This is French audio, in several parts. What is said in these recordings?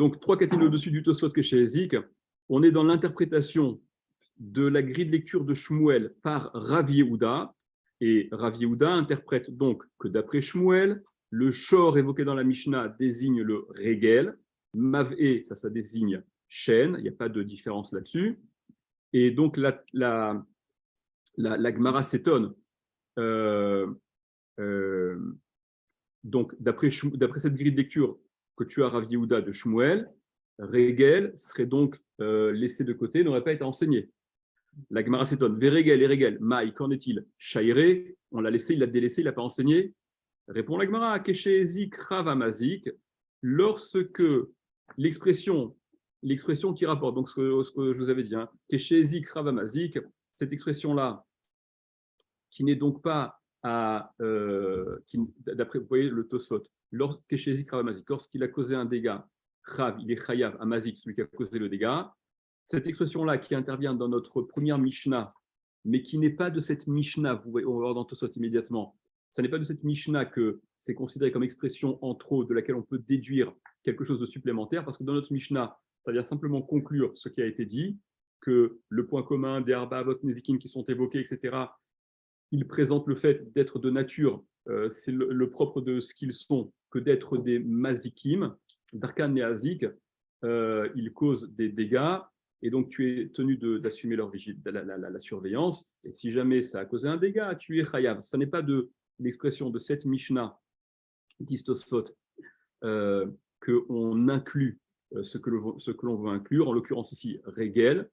Donc, 3 catégories au-dessus du Tosfot que chez Ezik. On est dans l'interprétation de la grille de lecture de Shmuel par Rav Yehuda. Et Rav Yehuda interprète donc que d'après Shmuel, le shor évoqué dans la Mishnah désigne le regel. Mav'e, ça désigne chaîne. Il n'y a pas de différence là-dessus. Et donc, la Gemara s'étonne. Donc, d'après cette grille de lecture que tu as, Rav Yehuda de Shmuel, regel serait donc laissé de côté, n'aurait pas été enseigné. La Gemara s'étonne. Verregel et regel, maï, qu'en est-il? Shairé, on l'a laissé, il l'a délaissé, il n'a pas enseigné. Répond la Gemara, Keshezik Ravamazik, lorsque l'expression qui rapporte, donc ce que je vous avais dit, Keshezik Ravamazik, cette expression-là, qui n'est donc pas d'après, vous voyez le Tosfot, lorsqu'il a causé un dégât, Rav, il est Chayav, Amazik, celui qui a causé le dégât. Cette expression-là qui intervient dans notre première Mishnah, mais qui n'est pas de cette Mishnah, on va voir dans Tosfot immédiatement, ça n'est pas de cette Mishnah que c'est considéré comme expression en trop de laquelle on peut déduire quelque chose de supplémentaire, parce que dans notre Mishnah, ça vient simplement conclure ce qui a été dit, que le point commun des Arba Avot Nezikin qui sont évoqués, etc., ils présentent le fait d'être de nature, c'est le propre de ce qu'ils sont, que d'être des mazikim, d'arkan néazik, ils causent des dégâts, et donc tu es tenu d'assumer leur la surveillance, et si jamais ça a causé un dégât, tu es chayav. Ça n'est pas de l'expression de cette Mishnah d'Istosphot qu'on inclut ce que l'on veut inclure, en l'occurrence ici, regel,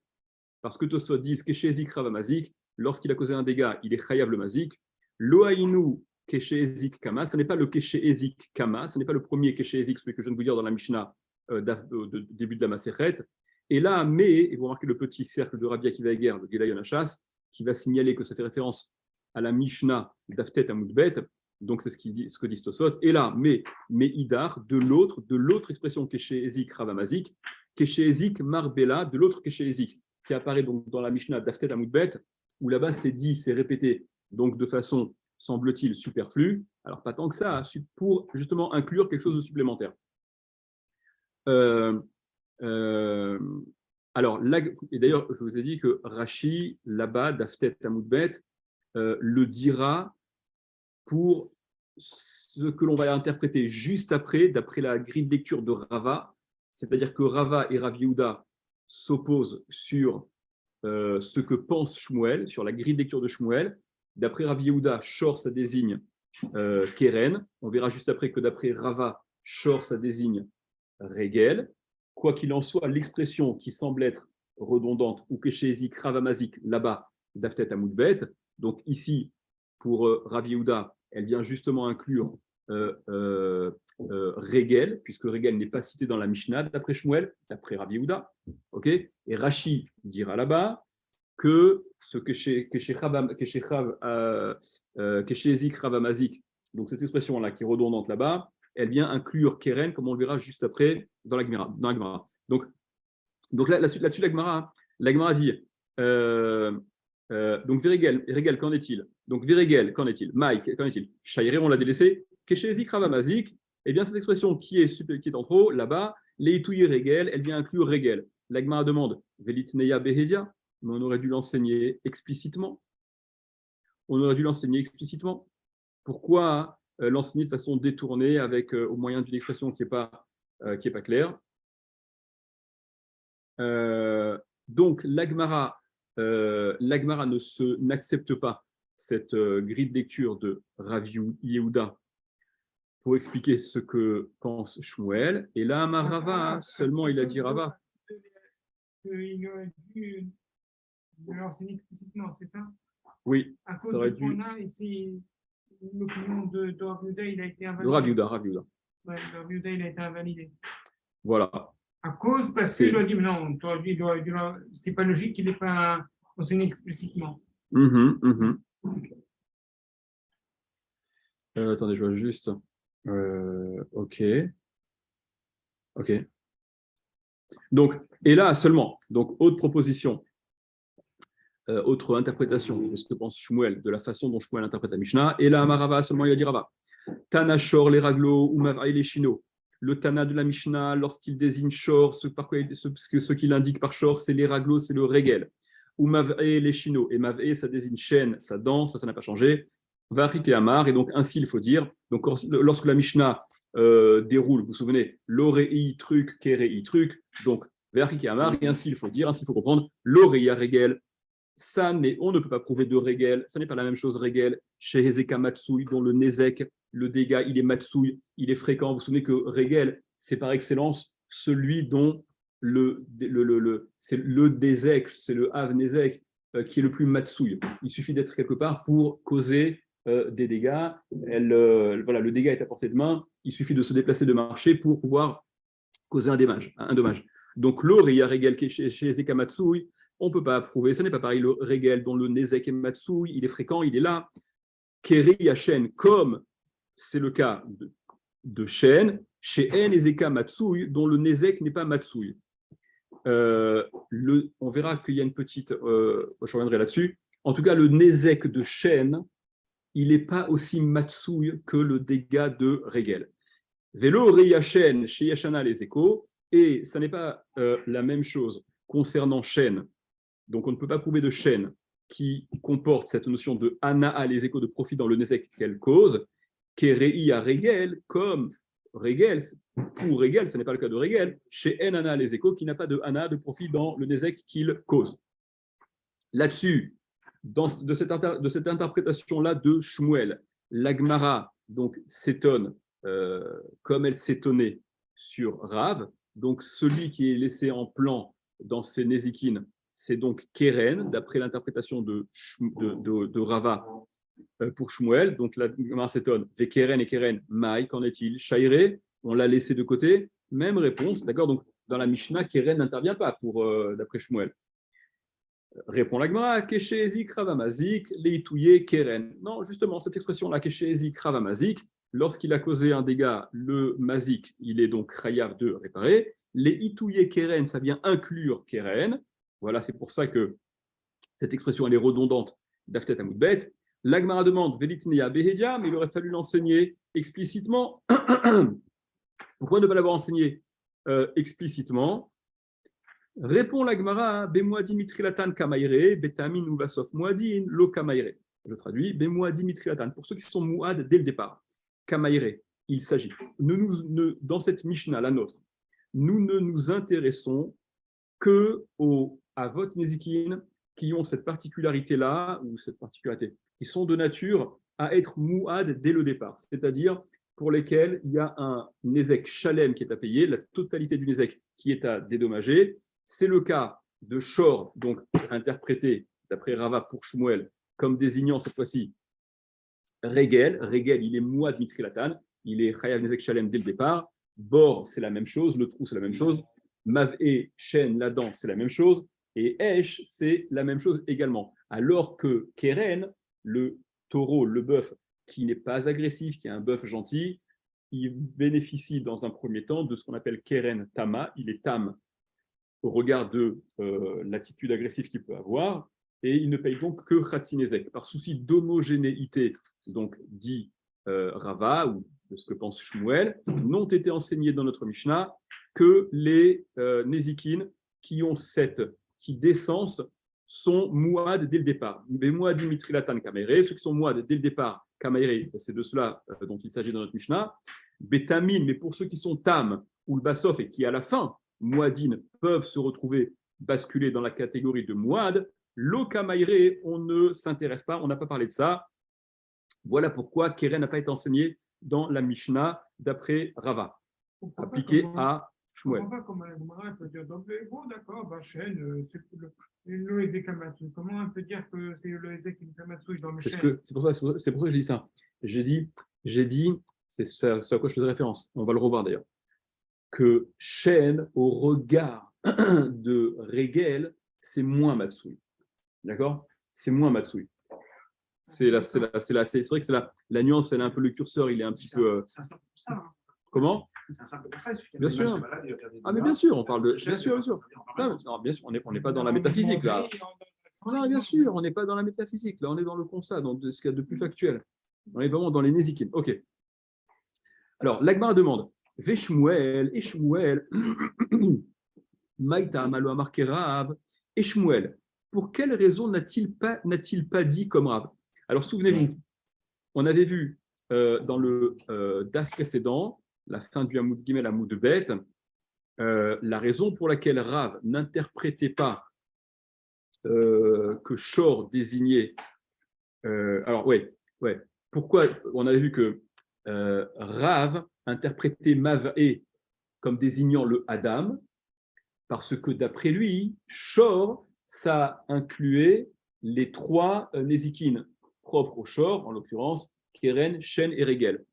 parce que Tosfot dit que chez Ezik Ravamazik, lorsqu'il a causé un dégât, il est chayav le mazik. Loaïnou keshe ezik kama, ce n'est pas le keshe ezik kama, ce n'est pas le premier keshe ezik, celui que je viens de vous dire dans la Mishnah de début de la Masechet. Et là, mais, et vous remarquez le petit cercle de Rabbi Akiva Eger, de Gilai Yonachas, qui va signaler que ça fait référence à la Mishnah d'Aftet Amoudbet, donc c'est ce que dit Tosfot. Et là, mais idar, de l'autre expression keshe ezik ravamazik, keshe ezik marbella, de l'autre keshe ezik, qui apparaît donc dans la Mishnah d'Aftet Amoudbet, où là-bas c'est dit, c'est répété, donc de façon, semble-t-il, superflue, alors pas tant que ça, pour justement inclure quelque chose de supplémentaire. Alors, là, et d'ailleurs, je vous ai dit que Rashi, là-bas, d'Aftet Amoudbet, le dira pour ce que l'on va interpréter juste après, d'après la grille de lecture de Rava, c'est-à-dire que Rava et Rav Yehuda s'opposent sur ce que pense Shmuel, sur la grille de lecture de Shmuel. D'après Rav Yehuda, Shor, ça désigne Keren. On verra juste après que d'après Rava, Shor, ça désigne Regel. Quoi qu'il en soit, l'expression qui semble être redondante, ou Keshezik, Ravamazik, là-bas, d'Aftet Amoudbet, donc ici, pour Rav Yehuda, elle vient justement inclure Regel, puisque Regel n'est pas cité dans la Mishnah d'après Shmuel, d'après Rav Yehuda. Okay, et Rashi dira là-bas que ce Keshezik Ravamazik, donc cette expression-là qui est redondante là-bas, elle vient inclure Keren, comme on le verra juste après dans la Gemara. Donc là-dessus, la Gemara dit donc Virégel, qu'en est-il? Donc Virégel, qu'en est-il? Mike, qu'en est-il? Shairé, on l'a délaissé. Keshezik Ravamazik, eh bien cette expression qui est en trop, là-bas, Leitouye Regel, elle vient inclure Regel. La Gemara demande Velitneya Behedia, mais on aurait dû l'enseigner explicitement. Pourquoi l'enseigner de façon détournée avec au moyen d'une expression qui n'est pas claire? Donc l'Agmara n'accepte pas cette grille de lecture de Rav Yehuda pour expliquer ce que pense Shmuel. Et là, Rava, seulement il a dit Rava. Il aurait dû l'enseigner explicitement, c'est ça? Oui, à cause ça aurait de dû. Et c'est l'opinion de Rav Yehuda, il a été invalidé. Rav Yehuda. Ouais, Rav Yehuda, il a été invalidé. Voilà. À cause, parce qu'il doit dire non, c'est pas logique qu'il n'ait pas enseigné explicitement. Attendez, je vois juste. Ok. Donc, et là seulement, donc autre proposition, autre interprétation de ce que pense Shmuel, de la façon dont Shmuel interprète la Mishnah. Et là, Amarava, seulement il a dit Rava. Tanashor les raglo ou mavaï les chino. Le Tana de la Mishnah, lorsqu'il désigne Shor, ce qu'il indique par Shor, c'est les raglos, c'est le Regel. Ou Mav'e, les Chino. Et Mav'e, ça désigne chaîne, ça danse, ça n'a pas changé. Vachik et Amar, et donc ainsi il faut dire. Donc lorsque la Mishnah déroule, vous vous souvenez, l'orei truc, kerei truc, donc Vachik et Amar, et ainsi il faut dire, ainsi il faut comprendre, l'orei Regel. Ça on ne peut pas prouver de Regel, ça n'est pas la même chose Regel chez Hezeka Matsui, dont le Nezek, le dégât, il est Matsui, il est fréquent. Vous vous souvenez que Regel, c'est par excellence celui dont c'est le Dezek, c'est le Hav Nezek qui est le plus Matsui. Il suffit d'être quelque part pour causer des dégâts. Voilà, le dégât est à portée de main, il suffit de se déplacer de marché pour pouvoir causer un dommage. Donc l'or, il y a Regel chez Hezeka Matsui. On ne peut pas prouver, ce n'est pas pareil, le Regel dont le Nezek est Matsui, il est fréquent, il est là. Keri Yachen, comme c'est le cas de Shen, chez En Ezeka Matsui, dont le Nezek n'est pas Matsui. On verra qu'il y a une petite, je reviendrai là-dessus. En tout cas, le Nezek de Shen, il n'est pas aussi Matsui que le dégât de Regel. Velo Reyachen chez Yashana les échos, et ça n'est pas la même chose concernant Shen. Donc, on ne peut pas prouver de chaîne qui comporte cette notion de Anaa, les échos de profit dans le Nezek qu'elle cause, Kerei à Regel, comme Regel, pour Regel, ce n'est pas le cas de Regel, chez Enana, les échos, qui n'a pas de Anaa, de profit dans le Nezek qu'il cause. Là-dessus, de cette interprétation-là de Shmuel, l'Agmara donc s'étonne comme elle s'étonnait sur Rav, donc celui qui est laissé en plan dans ses Nezikin, c'est donc Keren, d'après l'interprétation de Rava pour Shmuel. Donc la Gemara s'étonne. Ve Keren et Keren, Maï, qu'en est-il? Shairé, on l'a laissé de côté. Même réponse, d'accord? Donc dans la Mishnah, Keren n'intervient pas d'après Shmuel. Répond la Gemara, Keshe Ezik Ravamazik, Leitouye Keren. Non, justement, cette expression-là, Keshe Ezik Ravamazik, lorsqu'il a causé un dégât, le Mazik, il est donc Chayav de réparer. Les Itouye Keren, ça vient inclure Keren. Voilà, c'est pour ça que cette expression elle est redondante d'Aftet Amoudbet. L'Agmara demande Velitnea Behedia, mais il aurait fallu l'enseigner explicitement. Pourquoi ne pas l'avoir enseigné explicitement? Répond l'Agmara Bemoadin mitrilatan kamaire, betamin uvasof moadin lo kamaire. Je traduis Bemoadin mitrilatan. Pour ceux qui sont mouad dès le départ, kamaire, il s'agit. Dans cette Mishnah, la nôtre, nous ne nous intéressons que aux Avot Nezikin qui ont cette particularité-là, ou cette particularité, qui sont de nature à être mouad dès le départ, c'est-à-dire pour lesquels il y a un Nezek Shalem qui est à payer, la totalité du Nezek qui est à dédommager. C'est le cas de Shor, donc interprété d'après Rava pour Shmuel, comme désignant cette fois-ci Regel. Regel, il est mouad mitrilatan, il est Chayav Nezek Shalem dès le départ. Bor, c'est la même chose, le trou, c'est la même chose. Mav'e, Shen, la dent, c'est la même chose. Et Esh, c'est la même chose également. Alors que Keren, le taureau, le bœuf, qui n'est pas agressif, qui est un bœuf gentil, il bénéficie dans un premier temps de ce qu'on appelle Keren Tama. Il est tam au regard de l'attitude agressive qu'il peut avoir. Et il ne paye donc que Khatsinezek. Par souci d'homogénéité, donc dit Rava, ou de ce que pense Shmuel, n'ont été enseignés dans notre Mishnah que les Nezikin qui d'essence sont mouad dès le départ. Mais mouad mitrilatan kamere, ceux qui sont mouad dès le départ, kamere, c'est de cela dont il s'agit dans notre Mishnah. Betamin, mais pour ceux qui sont tam ou le basof et qui à la fin, mouadin, peuvent se retrouver basculer dans la catégorie de mouad, lo kamaire, on ne s'intéresse pas, on n'a pas parlé de ça. Voilà pourquoi Keren n'a pas été enseigné dans la Mishnah d'après Rava, appliqué à Shmuel. Bon, d'accord, Bachen, c'est le Ezekamatsu. Comment on peut dire que c'est le Ezekamatsu dans le Shen? C'est pour ça que j'ai dit ça. J'ai dit, c'est à quoi je faisais référence, on va le revoir d'ailleurs, que Shen, au regard de Regel, c'est moins Matsui. D'accord? C'est moins Matsui. C'est vrai que c'est la nuance, elle a un peu le curseur, il est un petit peu. Comment? C'est un simple phrase. Bien sûr. Ah, mais bien sûr, on parle de. Bien sûr, bien sûr. Non, bien sûr, on n'est pas dans la métaphysique là. Non, bien sûr, on n'est pas dans la métaphysique. Là, on est dans le constat, dans ce qu'il y a de plus factuel. On est vraiment dans les Nézikim. Ok. Alors, l'Agmara demande Veshmuel, et Shmuel, Maïta, Malo marqué Rav, et Shmuel. Pour quelle raison n'a-t-il pas dit comme Rav? Alors souvenez-vous, on avait vu dans le DAF précédent, la fin du Hamoud Gimel, Hamoud Bet, la raison pour laquelle Rav n'interprétait pas que Shor désignait. Alors, ouais. Pourquoi? On avait vu que Rav interprétait Mav'e comme désignant le Adam, parce que d'après lui, Shor, ça incluait les trois Nézikines propres au Shor, en l'occurrence Keren, Shen et Regel.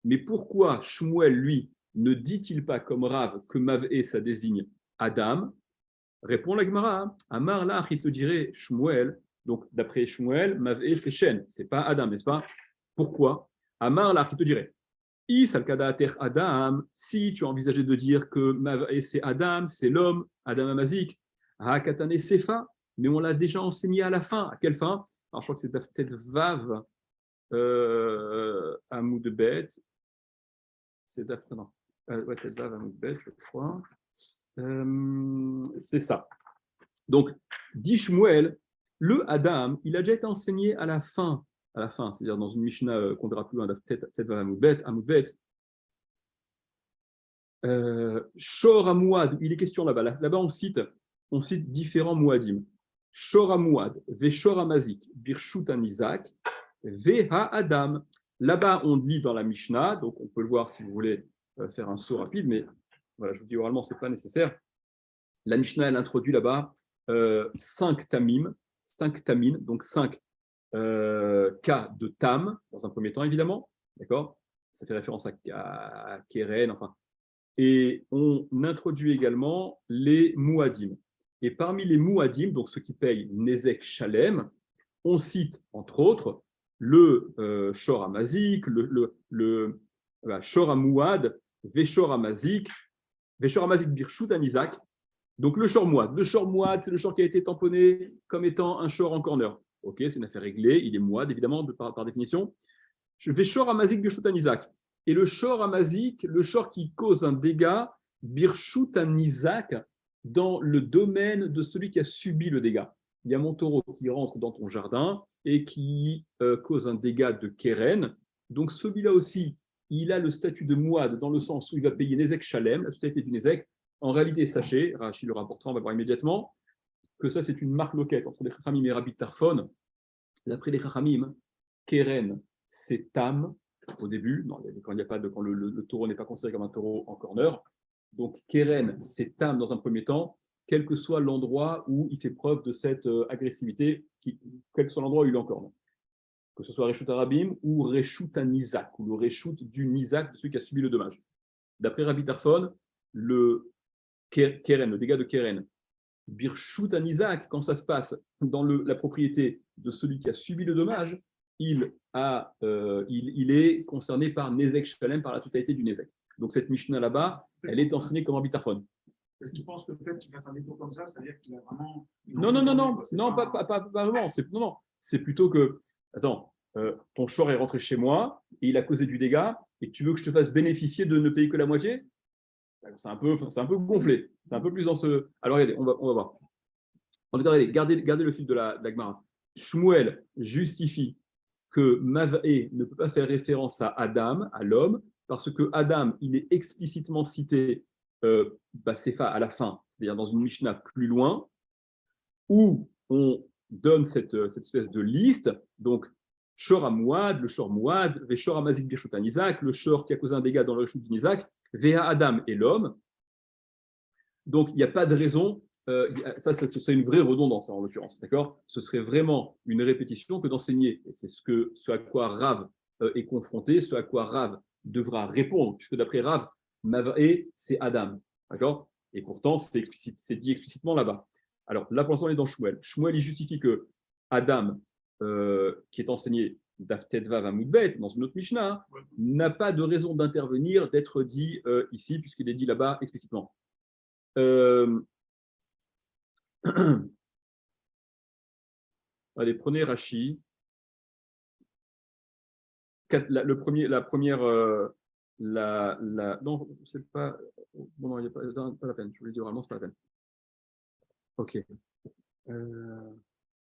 Mais pourquoi Shmuel, lui, ne dit-il pas comme Rav que Mav'e, ça désigne Adam? Répond la Gemara, Amar là, il te dirait Shmuel, donc d'après Shmuel, Mav'e, c'est Shen, c'est pas Adam, n'est-ce pas? Pourquoi? Amar là, il te dirait Adam, si tu as envisagé de dire que Mav'e, c'est Adam, c'est l'homme, Adam Amazik, Hakatane Sefa, mais on l'a déjà enseigné à la fin. À quelle fin? Alors je crois que c'est peut-être Vav, Hamoud Bet, c'est non. Ouais, peut-être Vav, Hamoud Bet, je crois. C'est ça. Donc, dit Shmuel, le Adam, il a déjà été enseigné à la fin, c'est-à-dire dans une Mishnah qu'on verra plus loin, peut-être Hamoud Bet. Shor Amouad, il est question là-bas. Là-bas, on cite différents Mouadim. Shor Amouad, Ve Shor Amazik, Birshut Anizak, Ve Ha-Adam. Là-bas, on lit dans la Mishnah, donc on peut le voir si vous voulez faire un saut rapide, mais voilà, je vous dis oralement, ce n'est pas nécessaire. La Mishnah, elle introduit là-bas 5 tamim, donc 5 cas de tam, dans un premier temps, évidemment, d'accord? Ça fait référence à Keren, enfin. Et on introduit également les mouadim. Et parmi les mouadim, donc ceux qui payent Nezek Shalem, on cite, entre autres, le Shor Amazik, le Shor Amouad, Veshor Amazik, Birshut Anizak. Donc le Shor Mouad. Le Shor Mouad, c'est le Shor qui a été tamponné comme étant un Shor en corner. Ok, c'est une affaire réglée, il est Mouad, évidemment, par définition. Veshor Amazik Birshut Anizak. Et le Shor Amazik, le Shor qui cause un dégât, Birshut Anizak, dans le domaine de celui qui a subi le dégât. Il y a mon taureau qui rentre dans ton jardin et qui cause un dégât de Keren. Donc celui-là aussi, il a le statut de Mouad dans le sens où il va payer Nezek Shalem, la totalité du Nezek. En réalité, sachez, Rachid le rapportera, on va voir immédiatement, que ça c'est une marque loquette entre les Chachamim et Rabbi Tarfon. D'après les Chachamim, Keren, c'est Tam au début, non, quand le taureau n'est pas considéré comme un taureau en corner. Donc Keren, c'est Tam dans un premier temps, quel que soit l'endroit où il fait preuve de cette agressivité, quel que soit l'endroit où il est en corner. Que ce soit Reshut Arabim ou Reshut Anizak, ou le Reshut du Nizak, de celui qui a subi le dommage. D'après Rabbi Tarfon, le Keren, le dégât de Keren, Birshut Anizak, quand ça se passe dans la propriété de celui qui a subi le dommage, il est concerné par Nezek Shalem, par la totalité du Nezek. Donc cette Mishnah là-bas, elle est enseignée comme Rabbi Tarfon. Est-ce que tu penses que le fait qu'il fasse un détour comme ça, c'est-à-dire qu'il a vraiment. Non, pas vraiment. C'est plutôt que, attends, ton short est rentré chez moi et il a causé du dégât et tu veux que je te fasse bénéficier de ne payer que la moitié? C'est un peu gonflé. C'est un peu plus dans ce. Alors regardez, on va voir. Regardez, gardez le fil de la Gemara. Shmuel justifie que Mav'e ne peut pas faire référence à Adam, à l'homme, parce que Adam, il est explicitement cité Sefa à la fin, c'est-à-dire dans une Mishnah plus loin, où on donne cette espèce de liste. Donc, Shor Amouad, le Shor Mouad, Veshor Amazik Birshut Anizak, le Shor qui a causé un dégât dans le Reshut d'Inizak, Veha Adam et l'homme. Donc, il n'y a pas de raison. Ça serait une vraie redondance en l'occurrence, d'accord? Ce serait vraiment une répétition que d'enseigner. Et c'est ce à quoi Rav est confronté, ce à quoi Rav devra répondre, puisque d'après Rav, Mav'e, c'est Adam, d'accord? Et pourtant, c'est dit explicitement là-bas. Alors là, pour l'instant, on est dans Shmuel. Shmuel, il justifie que Adam, qui est enseigné d'Aftet Vav Amoudbet, dans une autre Mishnah, n'a pas de raison d'intervenir, d'être dit ici, puisqu'il est dit là-bas explicitement. Allez, prenez Rashi. La première non, c'est pas. Bon, non, il n'y a pas la peine. Je voulais dire vraiment, c'est pas la peine. Ok.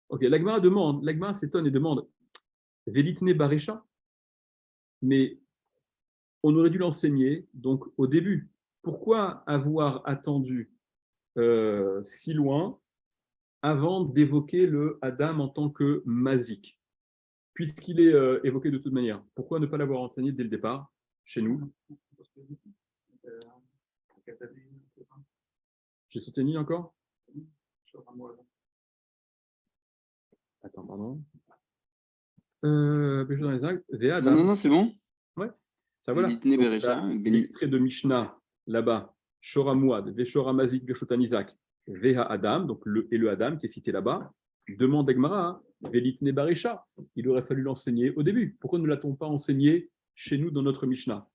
Ok, l'Agmara s'étonne et demande Velitne Baresha, mais on aurait dû l'enseigner donc au début. Pourquoi avoir attendu si loin avant d'évoquer le Adam en tant que mazik, puisqu'il est évoqué de toute manière? Pourquoi ne pas l'avoir enseigné dès le départ chez nous? J'ai soutenu encore? Attends, pardon. Péché dans les actes, Adam. Non, c'est bon. Ouais, ça voilà. Velitne Donc, Beresha, l'extrait de Mishnah là-bas, Shora Muad, Veshora Mazik, Beshotan Isaac, Veha Adam, donc le Adam qui est cité là-bas, demande Egmara, Velitne Baresha. Il aurait fallu l'enseigner au début. Pourquoi ne l'a-t-on pas enseigné chez nous dans notre Mishnah?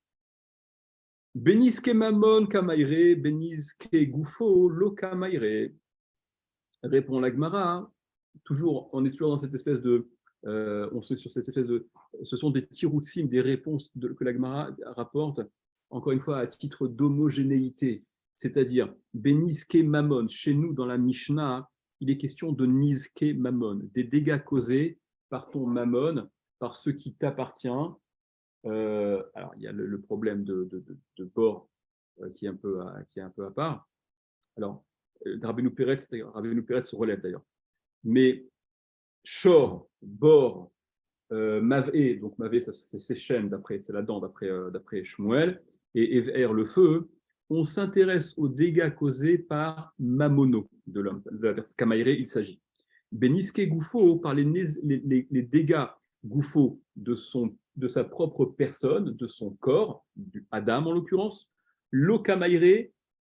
Beniske Mamon Kamaire, Beniske Gufo Lo Kamaire. Répond l'Agmara. On est toujours dans cette espèce de. On se sur cette espèce de. Ce sont des tiroutsim, des réponses que l'Agmara rapporte, encore une fois, à titre d'homogénéité. C'est-à-dire, Beniske Mamon, chez nous dans la Mishnah, il est question de Niske Mamon, des dégâts causés par ton Mamon, par ce qui t'appartient. Alors, il y a le problème de bord qui est un peu à part. Alors, Rabbeinu Peretz se relève d'ailleurs. Mais Shor, Bor, Mavé, donc Mavé, c'est chaîne, c'est la dent d'après Shmuel, et Ever, le feu, on s'intéresse aux dégâts causés par Mamono, de l'homme, de la version Kamaire, il s'agit. Beniske Goufo, par les dégâts Goufo de sa propre personne, de son corps, du Adam en l'occurrence. Lo Kamaire,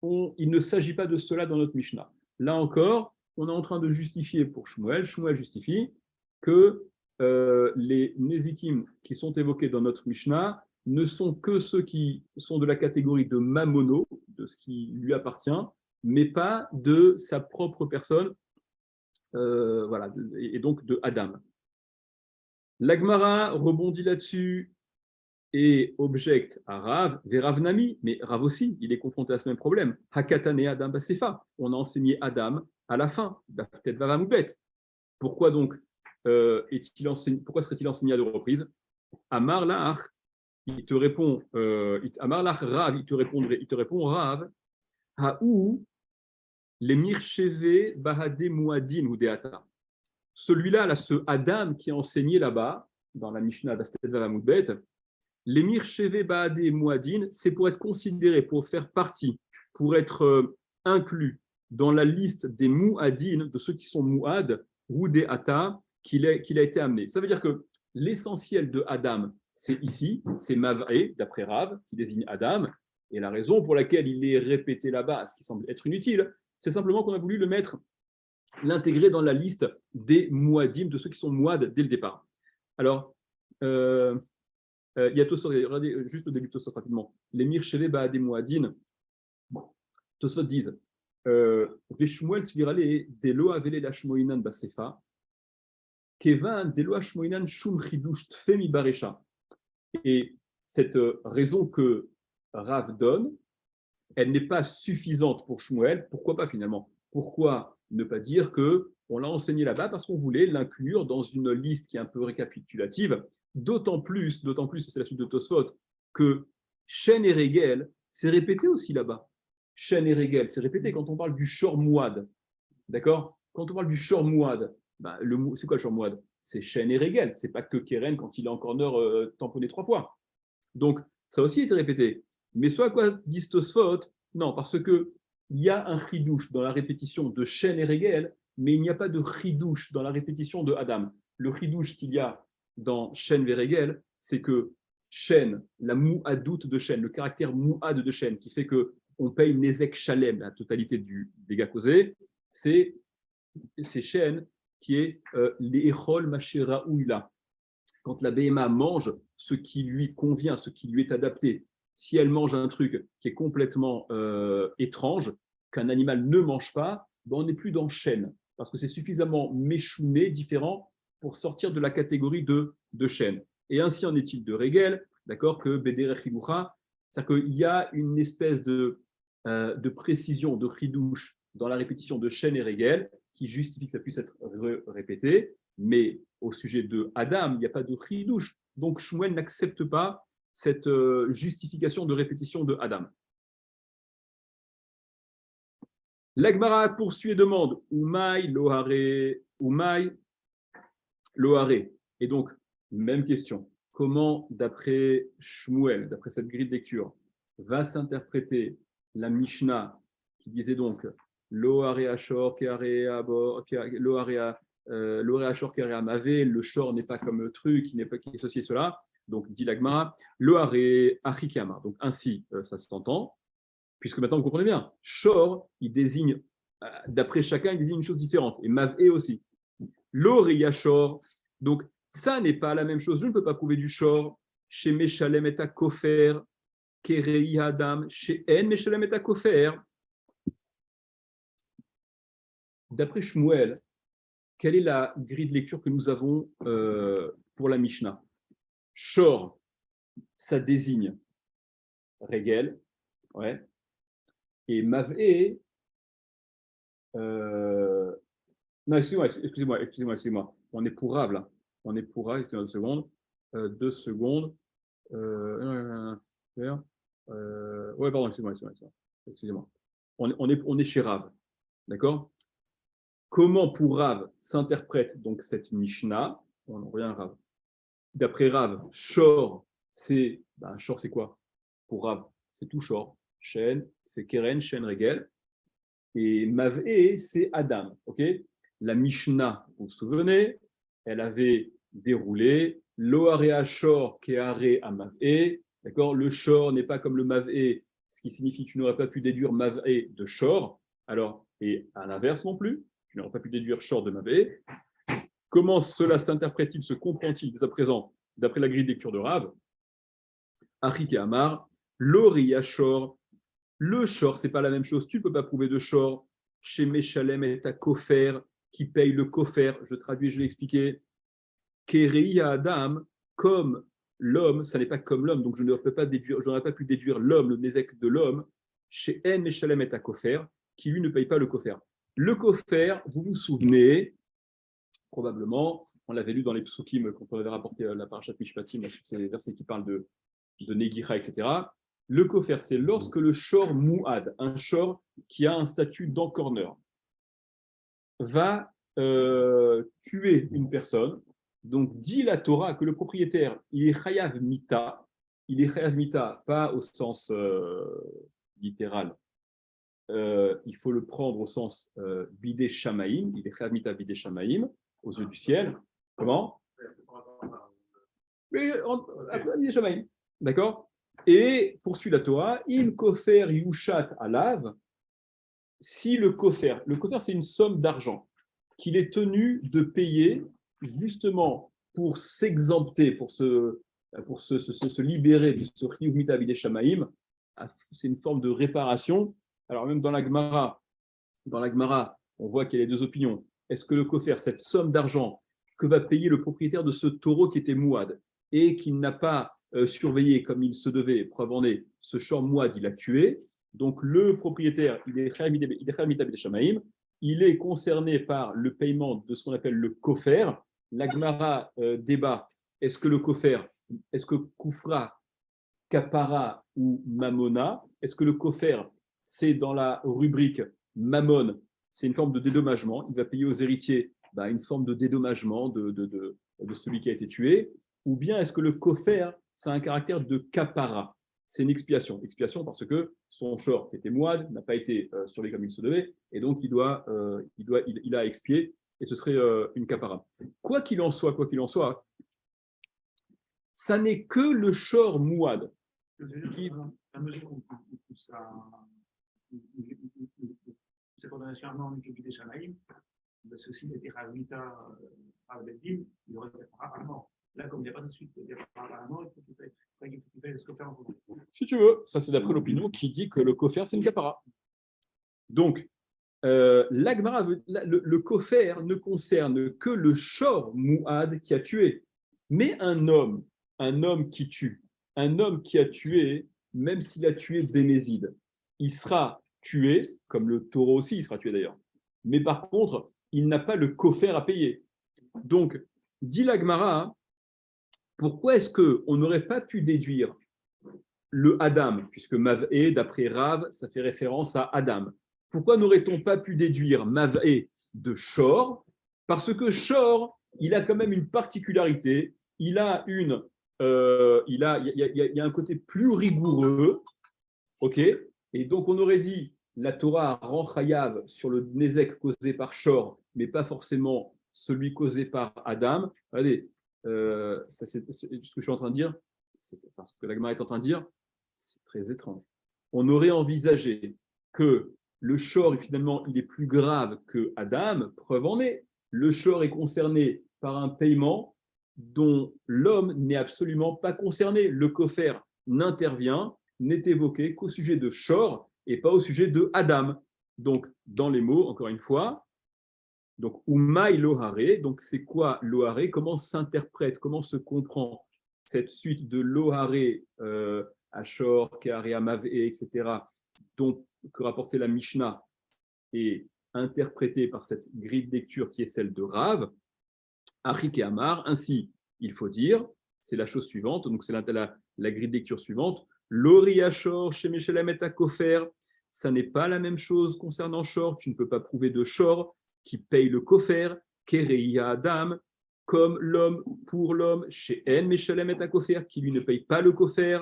il ne s'agit pas de cela dans notre Mishnah. Là encore, on est en train de justifier pour Shmuel. Shmuel justifie que les Nézikim qui sont évoqués dans notre Mishnah ne sont que ceux qui sont de la catégorie de Mamono, de ce qui lui appartient, mais pas de sa propre personne, voilà, et donc de Adam. L'Agmara rebondit là-dessus et objecte à Rav, Verav Nami, mais Rav aussi, il est confronté à ce même problème. Hakatane Adam Basefa, on a enseigné Adam à la fin, peut-être Vavamoubet. Pourquoi donc pourquoi serait-il enseigné à deux reprises? Amar Lach, il te répond, Amar Lach Rav, il te répond Rav, Haou, les Mircheve Bahade Mouadin ou Deata. Celui-là, là, ce Adam qui est enseigné là-bas, dans la Mishnah d'Aftet Vavamoubet, l'émir Sheve Baade Mouadin, c'est pour être considéré, pour faire partie, pour être inclus dans la liste des Mouadin, de ceux qui sont Mouad, ou des Ata, qu'il a été amené. Ça veut dire que l'essentiel de Adam, c'est ici, c'est Mav'e, d'après Rav, qui désigne Adam, et la raison pour laquelle il est répété là-bas, ce qui semble être inutile, c'est simplement qu'on a voulu l'intégrer dans la liste des Mouadim, de ceux qui sont Mouad dès le départ. Alors, il y a Tosfot, regardez juste au début de Tosfot rapidement. Les Mircheve Baadé Mouadin, Tosfot disent Veshmuel Svirale Delo Avele Lashmoinan Basefa, Kevan Delo Ashmoinan Shum Chidush Tfemi Baresha. Et cette raison que Rav donne, elle n'est pas suffisante pour Shmuel. Pourquoi pas finalement? Pourquoi ne pas dire qu'on l'a enseigné là-bas parce qu'on voulait l'inclure dans une liste qui est un peu récapitulative, d'autant plus, c'est la suite de Tosfot, que Shen et Regel, c'est répété aussi là-bas. Shen et Regel, c'est répété quand on parle du Shor Mouad. D'accord? Quand on parle du Shor Mouad, c'est quoi le Shor Mouad? C'est Shen et Regel, c'est pas que Keren quand il est en corner tamponné 3 fois. Donc, ça aussi été répété. Mais soit quoi dit Tosfot? Non, parce qu'il y a un chidouche dans la répétition de Shen et Regel, mais il n'y a pas de chidouche dans la répétition de Adam. Le chidouche qu'il y a dans Shen et Regel, c'est que Shen, la mouadout de Shen, le caractère mouad de Shen, qui fait qu'on paye Nezek Shalem, la totalité du dégât causé, c'est Shen qui est l'Echol Mashera Ouila. Quand la BMA mange ce qui lui convient, ce qui lui est adapté, si elle mange un truc qui est complètement étrange, qu'un animal ne mange pas, on n'est plus dans chêne, parce que c'est suffisamment méchouné, différent, pour sortir de la catégorie de chêne. Et ainsi en est-il de Régel, d'accord, que Bederech Hiloucha, C'est-à-dire qu'il y a une espèce de précision, de chidouche dans la répétition de chaîne et régel qui justifie que ça puisse être répété, mais au sujet de Adam, il n'y a pas de chidouche. Donc Shmuel n'accepte pas cette justification de répétition de Adam. L'Agmara poursuit et demande Umay lohare, Umay lohare. Et donc, même question. Comment, d'après Shmuel, d'après cette grille de lecture, va s'interpréter la Mishnah qui disait donc lohare ashor keare abor, lohare ashor keare amave, le shor n'est pas comme le truc, il n'est pas qui est associé cela. Donc, dit l'Agmara, lohare achikama. Donc, ainsi, ça s'entend. Puisque maintenant, vous comprenez bien, Shor, il désigne, d'après chacun, il désigne une chose différente. Et Mav'e aussi. L'Oriya Shor. Donc, ça n'est pas la même chose. Je ne peux pas prouver du Shor chez Meshalem et Kofer, Kerei Adam, chez En Meshalem et Kofer. D'après Shmuel, quelle est la grille de lecture que nous avons pour la Mishnah? Shor, ça désigne Regel, ouais. Et Mav'e, non, excusez-moi. On est pour Rav, là. On est pour Rav, excusez-moi 2 secondes. Ouais, pardon, excusez-moi. On est chez Rav, d'accord? Comment pour Rav s'interprète donc cette Mishnah? On revient à Rav. D'après Rav, Shor, c'est quoi? Pour Rav, c'est tout Shor. Shen, c'est Keren, Shen, Regel. Et Mav'e, c'est Adam. Okay, la Mishnah, vous vous souvenez, elle avait déroulé Loarea Shor Keare à Mav'e. D'accord, le Shor n'est pas comme le Mav'e, ce qui signifie que tu n'aurais pas pu déduire Mav'e de Shor. Alors, et à l'inverse non plus, tu n'aurais pas pu déduire Shor de Mav'e. Comment cela s'interprète-t-il, se comprend-il dès à présent, d'après la grille de lecture de Rav? Achik et Amar, Loria Shor. Le shor, ce n'est pas la même chose. Tu ne peux pas prouver de shor chez Meshalem et ta kofer qui paye le kofer. Je traduis, je vais expliquer. Kereia Adam, comme l'homme, ça n'est pas comme l'homme, donc je n'aurais pas pu déduire l'homme, le nézek de l'homme, chez En Meshalem et ta kofer, qui lui ne paye pas le kofer. Le kofer, vous vous souvenez, probablement, on l'avait lu dans les psukim quand on avait rapporté la parashat Mishpatim, sur ces versets qui parlent de Negicha, etc. Le kofer, c'est lorsque le shor mouad, un shor qui a un statut d'encorneur, va tuer une personne. Donc, dit la Torah que le propriétaire, il est chayav mita. Il est chayav mita, pas au sens littéral. Il faut le prendre au sens bidé shamaïm. Il est chayav mita bidé shamaïm, aux yeux du ciel. Comment? Mais bidé shamaïm. D'accord? Et poursuit la Torah, in kofer yushat alav, si le kofer c'est une somme d'argent qu'il est tenu de payer justement pour s'exempter, pour se libérer de ce chiyuv mita bidei shamaim, c'est une forme de réparation. Alors même dans la Gemara, on voit qu'il y a les deux opinions. Est-ce que le kofer, cette somme d'argent que va payer le propriétaire de ce taureau qui était mouad et qui n'a pas surveillé comme il se devait, preuve en est, ce shor mouad, il a tué. Donc le propriétaire, il est il est concerné par le paiement de ce qu'on appelle le kofer. La Gemara débat, est-ce que le kofer, est-ce que koufra, kapara ou mamona? Est-ce que le kofer, c'est dans la rubrique mammon, c'est une forme de dédommagement, il va payer aux héritiers une forme de dédommagement de celui qui a été tué, ou bien est-ce que le kofer, ça a un caractère de kapara? C'est une expiation. Expiation parce que son shor, qui était mouad, n'a pas été surveillé comme il se devait, et donc il a expié, et ce serait une kapara. Quoi qu'il en soit, ça n'est que le shor mouad. La mesure où cette condamnation à mort n'est que des Shamaïm, ceci était Ravita à Beddin, il aurait été à mort. Là, comme il n'y a pas de suite, il n'y a pas à mort, il faut qu'il fasse ce kofer en commun. Si tu veux, ça c'est d'après l'opinion qui dit que le kofer c'est une kapara. Donc, le kofer ne concerne que le shor mouad qui a tué. Mais un homme qui tue, un homme qui a tué même s'il a tué Bémézid, il sera tué, comme le taureau aussi, il sera tué d'ailleurs. Mais par contre, il n'a pas le coffre à payer. Donc, dit la Gemara, pourquoi est-ce qu'on n'aurait pas pu déduire le Adam, puisque Mav'e, d'après Rav, ça fait référence à Adam. Pourquoi n'aurait-on pas pu déduire Mav'e de Shor? Parce que Shor, il a quand même une particularité, il a un côté plus rigoureux, ok? Et donc on aurait dit, la Torah rend chayav sur le Nézek causé par Shor, mais pas forcément celui causé par Adam. Regardez, c'est ce que je suis en train de dire, ce que la Gemara est en train de dire, c'est très étrange. On aurait envisagé que le shor, finalement, il est plus grave que Adam. Preuve en est, le shor est concerné par un paiement dont l'homme n'est absolument pas concerné. Le kofer n'intervient, n'est évoqué qu'au sujet de shor et pas au sujet de Adam. Donc, dans les mots, encore une fois, donc Umay Lohare, donc c'est quoi Lohare? Comment s'interprète, comment se comprend cette suite de Lohare, Ashor, Kearea, Mave, etc., donc, que rapportait la Mishnah et interprétée par cette grille de lecture qui est celle de Rav, Achik et Amar. Ainsi, il faut dire, c'est la chose suivante, donc c'est la grille de lecture suivante, Lori Ashor, Shemeshelem et Kofer, ça n'est pas la même chose concernant Shor, tu ne peux pas prouver de Shor qui paye le kofer, Kereia Adam, comme l'homme pour l'homme, chez En Meshalem et Kofer, qui lui ne paye pas le kofer.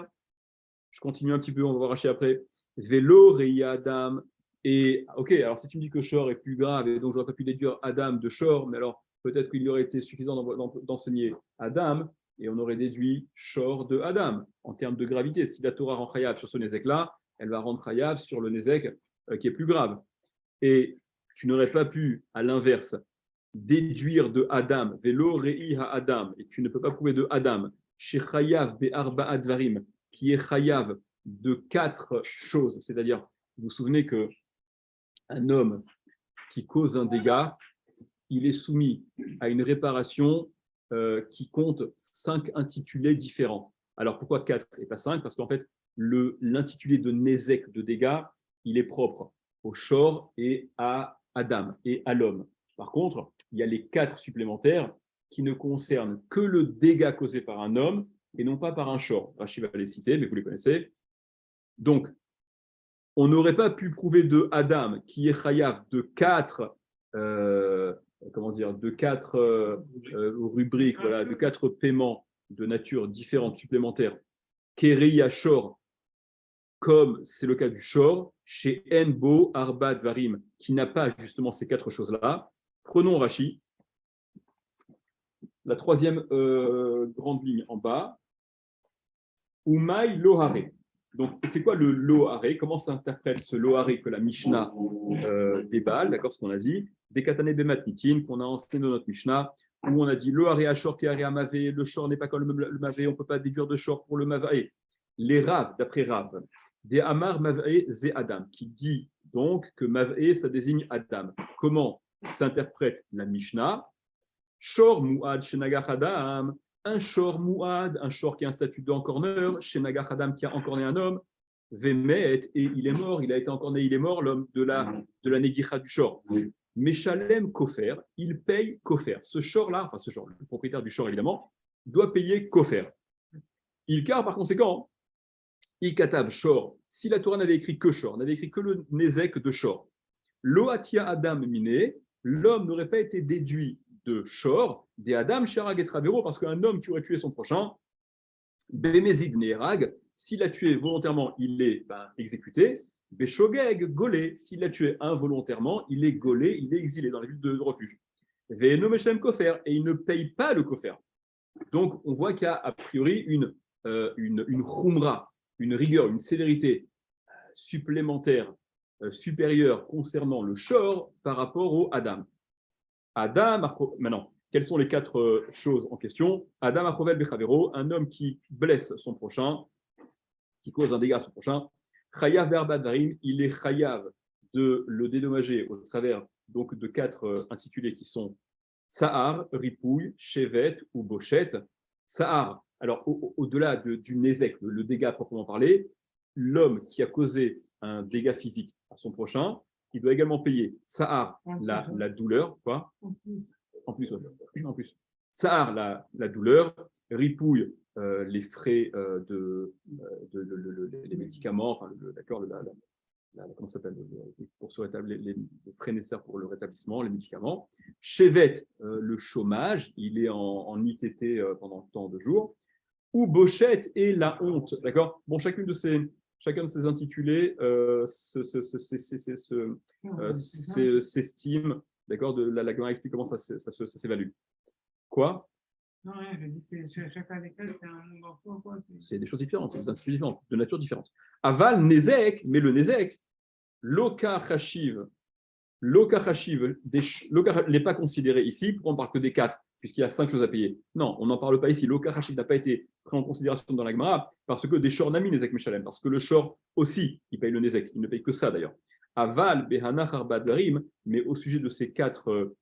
Je continue un petit peu, on va voir Rachi après. Vélo Reia Adam. Et ok, alors si tu me dis que Shor est plus grave et donc je n'aurais pas pu déduire Adam de Shor, mais alors peut-être qu'il y aurait été suffisant d'enseigner Adam et on aurait déduit Shor de Adam en termes de gravité. Si la Torah rend chayav sur ce Nézek-là, elle va rendre chayav sur le Nézek qui est plus grave. Et tu n'aurais pas pu, à l'inverse, déduire de Adam, Vélo Rei ha Adam, et tu ne peux pas prouver de Adam, chez Chayav Be'arba Advarim, qui est Chayav de 4 choses. C'est-à-dire, vous vous souvenez qu'un homme qui cause un dégât, il est soumis à une réparation qui compte 5 intitulés différents. Alors pourquoi 4 et pas 5? Parce qu'en fait, l'intitulé de Nézek de dégâts, il est propre au Shor et à Adam et à l'homme. Par contre, il y a les 4 supplémentaires qui ne concernent que le dégât causé par un homme et non pas par un Shor. Rachid va les citer, mais vous les connaissez. Donc, on n'aurait pas pu prouver de Adam qui est chayav de 4 rubriques, voilà, de 4 paiements de nature différente supplémentaires, Keri Shor, comme c'est le cas du Shor, chez Enbo Arba Dvarim, qui n'a pas justement ces 4 choses-là. Prenons Rashi, la troisième grande ligne en bas, Umay Lohare. Donc, c'est quoi le Lohare? Comment s'interprète ce Lohare que la Mishnah déballe, d'accord, ce qu'on a dit, des Katane Bematnitin, qu'on a enseigné dans notre Mishnah, où on a dit Lohare Ashor Keare Mavé, le Shor n'est pas comme le Mavé, on ne peut pas déduire de Shor pour le Mavé. Les Rav, d'après Rav, des Amar Mavé Zé Adam, qui dit donc que Mavé, ça désigne Adam. Comment s'interprète la Mishnah? Shor Muad Shenagach Adam, un Shor Muad, un Shor qui a un statut d'encorneur, Shenagach Adam qui a encorné un homme, Vemet, et il est mort, il a été encorné, il est mort, l'homme de la Negicha du Shor. Meshalem Kofer, il paye Kofer. Ce Shor-là, enfin ce Shor, le propriétaire du Shor évidemment, doit payer Kofer. Il car par conséquent, Ikatab Shor, si la Torah n'avait écrit que Shor, n'avait écrit que le Nézek de Shor, Loatia Adam Miné, l'homme n'aurait pas été déduit de Shor, des Adam Sharag et Travero, parce qu'un homme qui aurait tué son prochain, Bemezid Neerag, s'il l'a tué volontairement, il est exécuté. Beshogeg, golé, s'il l'a tué involontairement, il est golé, il est exilé dans la ville de refuge. Ve'eno Meshem Kofer, et il ne paye pas le Kofer. Donc, on voit qu'il y a a priori une khumra, une rigueur, une sévérité supplémentaire, supérieure concernant le Shor par rapport au Adam. Adam, maintenant, quelles sont les 4 choses en question? Adam Achovel Bechavero, un homme qui blesse son prochain, qui cause un dégât à son prochain. Chayav Berbadarim, il est chayav de le dédommager au travers donc de 4 intitulés qui sont Sahar, Ripouille, Chevet ou Bochette. Sahar, alors au-delà du Nézek, le dégât proprement parlé, l'homme qui a causé un dégât physique à son prochain, il doit également payer Tsahar, la douleur, quoi. En plus. Tsahar, la douleur, Ripouille, les frais les médicaments, enfin, d'accord, comment ça s'appelle, pour se rétablir, les frais nécessaires pour le rétablissement, les médicaments. Chevet, le chômage, il est en ITT pendant tant de jours. Ou Bochette et la honte, d'accord. Bon, chacun de ces intitulés s'estime, d'accord. La Gemara explique comment ça s'évalue. Quoi? Non, rien, je dis, chacun desquels, c'est un monde en soi, quoi. C'est des choses différentes, c'est des intitulés différents, de nature différente. Aval, Nezek, mais le Nezek, Loka Chashiv, n'est pas considéré ici, pourquoi on ne parle que des 4, puisqu'il y a 5 choses à payer. Non, on n'en parle pas ici. Loka Chashiv n'a pas été pris en considération dans la Gemara, parce que des Shor Nami Nezek Meshalem, parce que le Shor aussi, il paye le Nezek, il ne paye que ça d'ailleurs. Aval, Behana Harbadvarim, mais au sujet de ces 4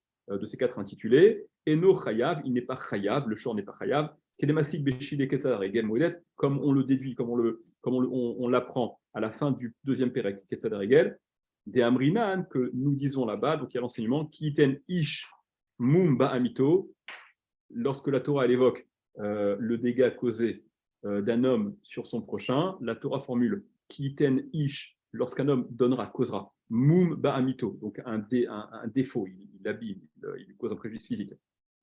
intitulés, Eno Chayav, il n'est pas Chayav, le Shor n'est pas Chayav, Kedemasik Beshide Ketzad Regel Moedet, comme on le déduit, comme on l'apprend à la fin du deuxième Pérec, Ketzad Regel, des Amrinan, que nous disons là-bas, donc il y a l'enseignement, Kiten Ish Mum Ba'amito, lorsque la Torah elle évoque le dégât causé d'un homme sur son prochain, la Torah formule Kiten Ish, lorsqu'un homme donnera, causera, Mum Ba'amito, donc un défaut, il abîme, il lui cause un préjudice physique.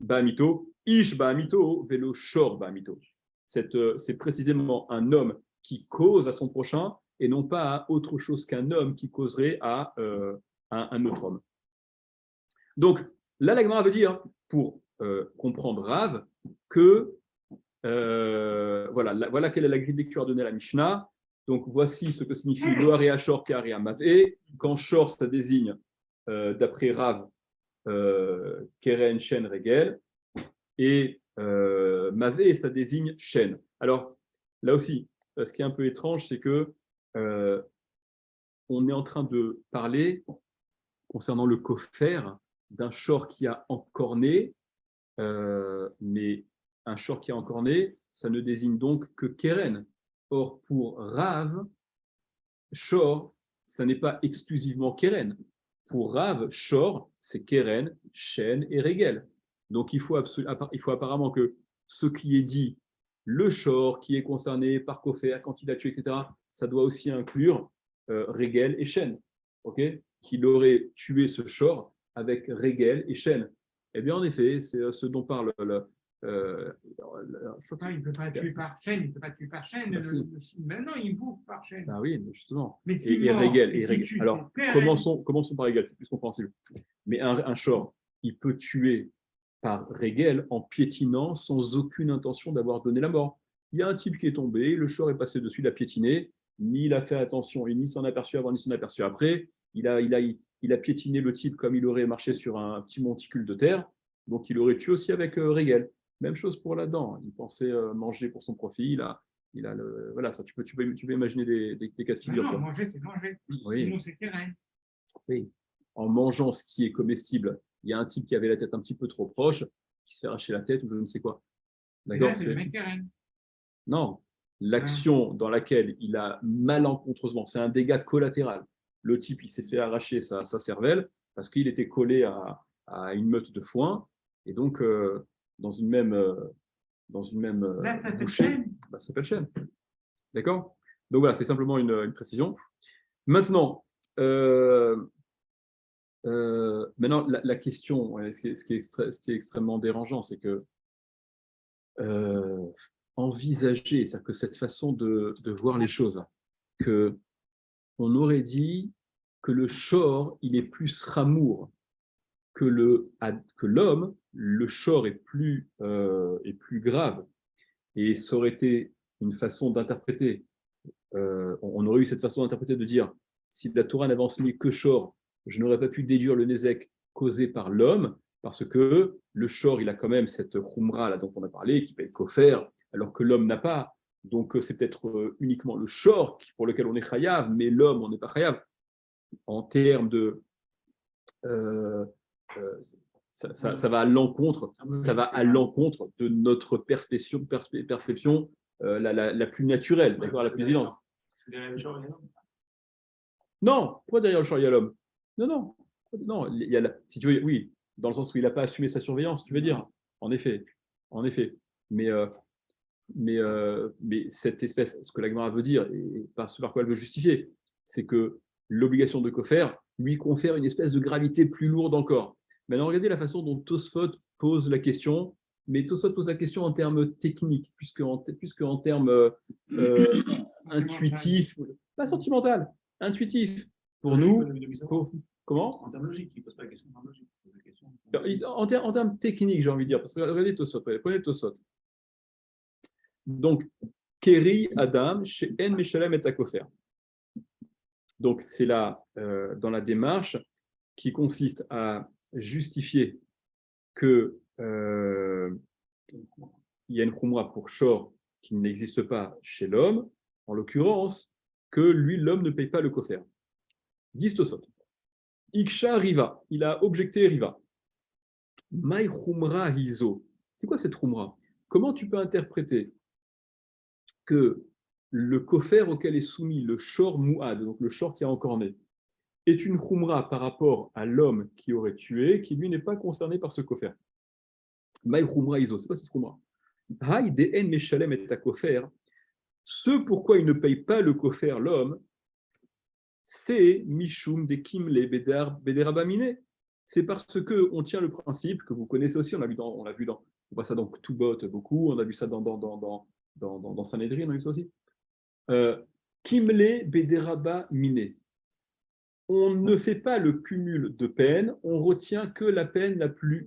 Ba'amito, Ish Ba'amito, Velo Shor Ba'amito. C'est précisément un homme qui cause à son prochain et non pas à autre chose qu'un homme qui causerait à un autre homme. Donc, là, la Gemara veut dire, pour comprendre Rav, que voilà quelle est la grille de lecture à donner à la Mishnah. Donc, voici ce que signifie Loare Shor Kare Mave. Quand Shor, ça désigne, d'après Rav, Keren, Shen, Regel, et Mave, ça désigne Shen. Alors, là aussi, ce qui est un peu étrange, c'est que on est en train de parler, concernant le kofer, d'un shor qui a encorné, mais un shor qui a encorné, ça ne désigne donc que keren. Or, pour Rav, shor, ça n'est pas exclusivement keren. Pour Rav, shor, c'est keren, shen et regel. Donc, il faut apparemment que ce qui est dit, le shor qui est concerné par kofer, quand il a tué, etc., ça doit aussi inclure regel et shen. Okay, qu'il aurait tué ce shor avec Regel et Shen. Eh bien, en effet, c'est ce dont parle il ne peut pas tuer par Shen, il ne peut pas tuer par Shen. Maintenant, il bouffe par Shen. Ah oui, mais justement. Mais et Regel. Alors, commençons par Regel, c'est plus compréhensible. Mais un shor, il peut tuer par Regel en piétinant sans aucune intention d'avoir donné la mort. Il y a un type qui est tombé, le shor est passé dessus, il a piétiné, ni il a fait attention, et ni s'en aperçu avant, ni s'en aperçu après. Il a piétiné le type comme il aurait marché sur un petit monticule de terre, donc il aurait tué aussi avec Regel. Même chose pour la dent. Il pensait manger pour son profit. Voilà, ça, tu peux imaginer des cas de figure. Non, manger, c'est manger. Oui. Sinon, c'est terrain. Oui. En mangeant ce qui est comestible, il y a un type qui avait la tête un petit peu trop proche, qui se fait arracher la tête ou je ne sais quoi. D'accord, c'est le mec terrain. Non. L'action dans laquelle il a malencontreusement, c'est un dégât collatéral. Le type, il s'est fait arracher sa cervelle parce qu'il était collé à une meute de foin. Et donc, dans une même bouchée, ça s'appelle chêne. D'accord? Donc voilà, c'est simplement une précision. Maintenant, la question, ce qui est extrêmement dérangeant, c'est que envisager, c'est-à-dire que cette façon de voir les choses, que on aurait dit que le shor, il est plus ramour que l'homme, le shor est plus grave. Et ça aurait été une façon d'interpréter. On aurait eu cette façon d'interpréter de dire, si la Torah n'avait enseigné que shor, je n'aurais pas pu déduire le nezek causé par l'homme, parce que le shor, il a quand même cette khumra là dont on a parlé, qui paye kofer, alors que l'homme n'a pas. Donc, c'est peut-être uniquement le shor pour lequel on est chayav, mais l'homme, on n'est pas chayav. En termes de... ça va à l'encontre, de notre perception la plus naturelle, d'accord, la plus évidente. Derrière le shor, il y a l'homme. Non, pourquoi derrière le shor, il y a l'homme? Non. Non, il y a si tu veux, oui, dans le sens où il n'a pas assumé sa surveillance, tu veux dire. En effet. Mais, mais cette espèce, ce que la Gemara veut dire, et ce par quoi elle veut justifier, c'est que l'obligation de Kofer lui confère une espèce de gravité plus lourde encore. Maintenant, regardez la façon dont Tosfot pose la question, mais Tosfot pose la question en termes techniques, puisque en termes intuitifs, pas sentimental, intuitif. Pour nous, comment? En termes logiques, il ne pose pas la question en termes logiques. En termes techniques, j'ai envie de dire, parce que regardez Tosfot, prenez Tosfot. Donc, Keri Adam, chez En Meshalem et Takofer. Donc, c'est là, dans la démarche qui consiste à justifier que il y a une khumra pour shor qui n'existe pas chez l'homme, en l'occurrence, que lui, l'homme ne paye pas le kofer. Dis Tosot. Iksha Riva, il a objecté Riva. Mai khumra hizo. C'est quoi cette khumra? Comment tu peux interpréter que le kofer auquel est soumis le shor muad, donc le shor qui a encore né, est une khumra par rapport à l'homme qui aurait tué, qui lui n'est pas concerné par ce kofer. Maï khumra iso, c'est quoi cette khumra? Haï de'en meshalem et kofer. Ce pourquoi il ne paye pas le kofer l'homme, c'est mishum de kimle bederabamine. C'est parce que on tient le principe que vous connaissez aussi, on l'a vu on voit ça dans Ktubot beaucoup, on a vu ça dans Sanhedrin, on a vu ça aussi. Kimle bederabamine. On ne fait pas le cumul de peines, on retient que la peine la plus